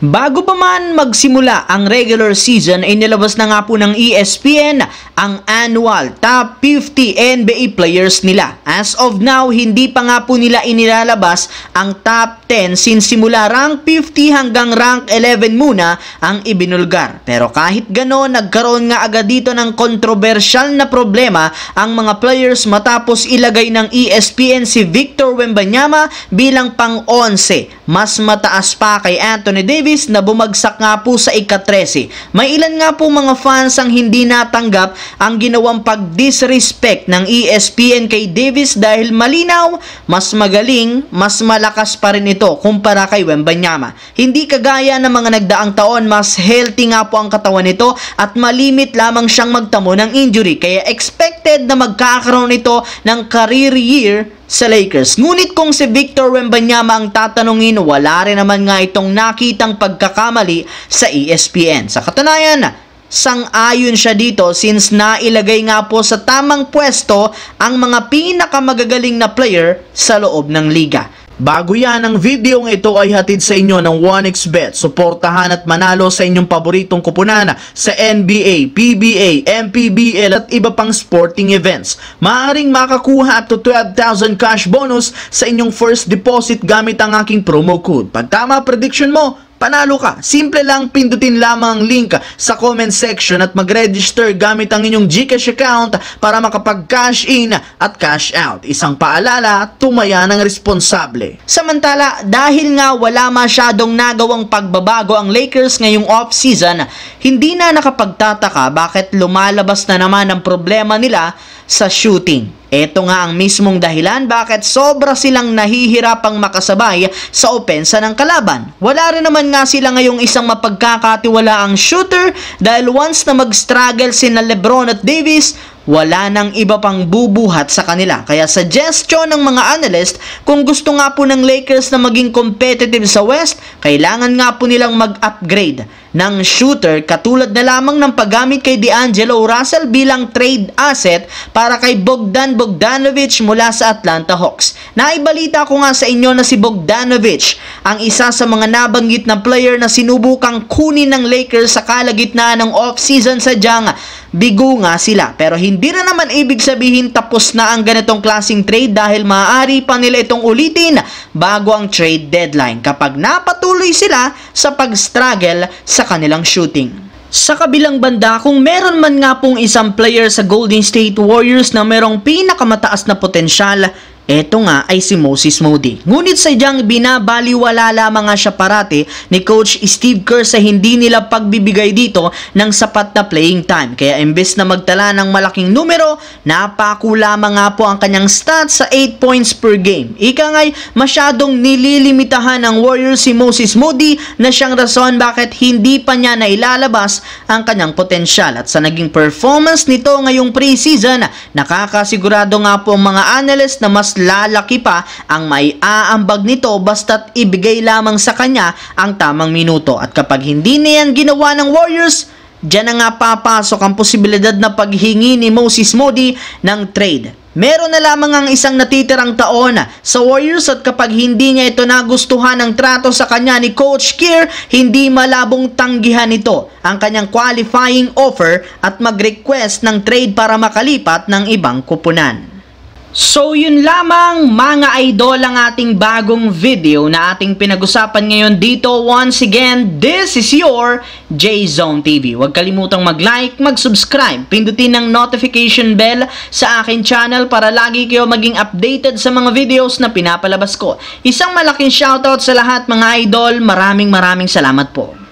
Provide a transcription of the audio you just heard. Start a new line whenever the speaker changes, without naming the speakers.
Bago pa man magsimula ang regular season ay nilabas na nga po ng ESPN ang annual top 50 NBA players nila. As of now, hindi pa nga po nila inilalabas ang top 10 since simula rank 50 hanggang rank 11 muna ang ibinulgar. Pero kahit gano'n, nagkaroon nga agad dito ng kontrobersyal na problema ang mga players matapos ilagay ng ESPN si Victor Wembanyama bilang pang-11. Mas mataas pa kay Anthony Davis na bumagsak nga po sa ika-13. May ilan nga po mga fans ang hindi natanggap ang ginawang pag-disrespect ng ESPN kay Davis dahil malinaw, mas magaling, mas malakas pa rin ito kumpara kay Wembanyama. Hindi kagaya ng mga nagdaang taon, mas healthy nga po ang katawan nito at malimit lamang siyang magtamo ng injury. Kaya expected na magkakaroon ito ng career year sa Lakers. Ngunit kung si Victor Wembanyama ang tatanungin, wala rin naman nga itong nakitang pagkakamali sa ESPN. Sa katunayan, sang-ayon siya dito since nailagay nga po sa tamang pwesto ang mga pinakamagagaling na player sa loob ng liga. Bago yan, ang video ng ito ay hatid sa inyo ng 1xBet. Suportahan at manalo sa inyong paboritong kupunan sa NBA, PBA, MPBL at iba pang sporting events. Maaaring makakuha up to 12,000 cash bonus sa inyong first deposit gamit ang aking promo code. Pag tama prediction mo, panalo ka. Simple lang, pindutin lamang ang link sa comment section at mag-register gamit ang inyong GCash account para makapag-cash in at cash out. Isang paalala, tumaya ng responsable. Samantala, dahil nga wala masyadong nagawang pagbabago ang Lakers ngayong off-season, hindi na nakapagtataka bakit lumalabas na naman ang problema nila sa shooting. Ito nga ang mismong dahilan bakit sobra silang nahihirapang makasabay sa opensa ng kalaban. Wala rin naman nga sila ngayong isang mapagkakatiwalaang shooter dahil once na mag-struggle sina LeBron at Davis, wala nang iba pang bubuhat sa kanila. Kaya suggestion ng mga analyst, kung gusto nga po ng Lakers na maging competitive sa West, kailangan nga po nilang mag-upgrade ng shooter katulad na lamang ng paggamit kay D'Angelo Russell bilang trade asset para kay Bogdan Bogdanovic mula sa Atlanta Hawks. Naibalita ko nga sa inyo na si Bogdanovic ang isa sa mga nabanggit na player na sinubukang kunin ng Lakers sa kalagitnaan ng off-season, sadyang bigo nga sila. Pero hindi rin naman ibig sabihin tapos na ang ganitong klaseng trade dahil maaari pa nila itong ulitin bago ang trade deadline kapag napatuloy sila sa pag-struggle sa kanilang shooting. Sa kabilang banda, kung meron man nga pong isang player sa Golden State Warriors na merong pinakamataas na potensyal, eto nga ay si Moses Moody. Ngunit sadyang binabaliwala lamang nga siya parati ni Coach Steve Kerr sa hindi nila pagbibigay dito ng sapat na playing time. Kaya imbes na magtala ng malaking numero, napako lamang nga po ang kanyang stats sa 8 points per game. Ika nga'y masyadong nililimitahan ng Warriors si Moses Moody na siyang rason bakit hindi pa niya nailalabas ang kanyang potensyal. At sa naging performance nito ngayong preseason, nakakasigurado nga po ang mga analyst na mas lalaki pa ang may aambag nito basta't ibigay lamang sa kanya ang tamang minuto. At kapag hindi na yan ginawa ng Warriors, dyan na nga papasok ang posibilidad na paghingi ni Moses Moody ng trade. Meron na lamang ang isang natitirang taon sa Warriors at kapag hindi niya ito nagustuhan ng trato sa kanya ni Coach Kerr, hindi malabong tanggihan ito ang kanyang qualifying offer at mag-request ng trade para makalipat ng ibang kupunan. So yun lamang mga idol ang ating bagong video na ating pinag-usapan ngayon dito. Once again, this is your J-Zone TV. Huwag kalimutang mag-like, mag-subscribe, pindutin ang notification bell sa akin channel para lagi kayo maging updated sa mga videos na pinapalabas ko. Isang malaking shoutout sa lahat mga idol. Maraming salamat po.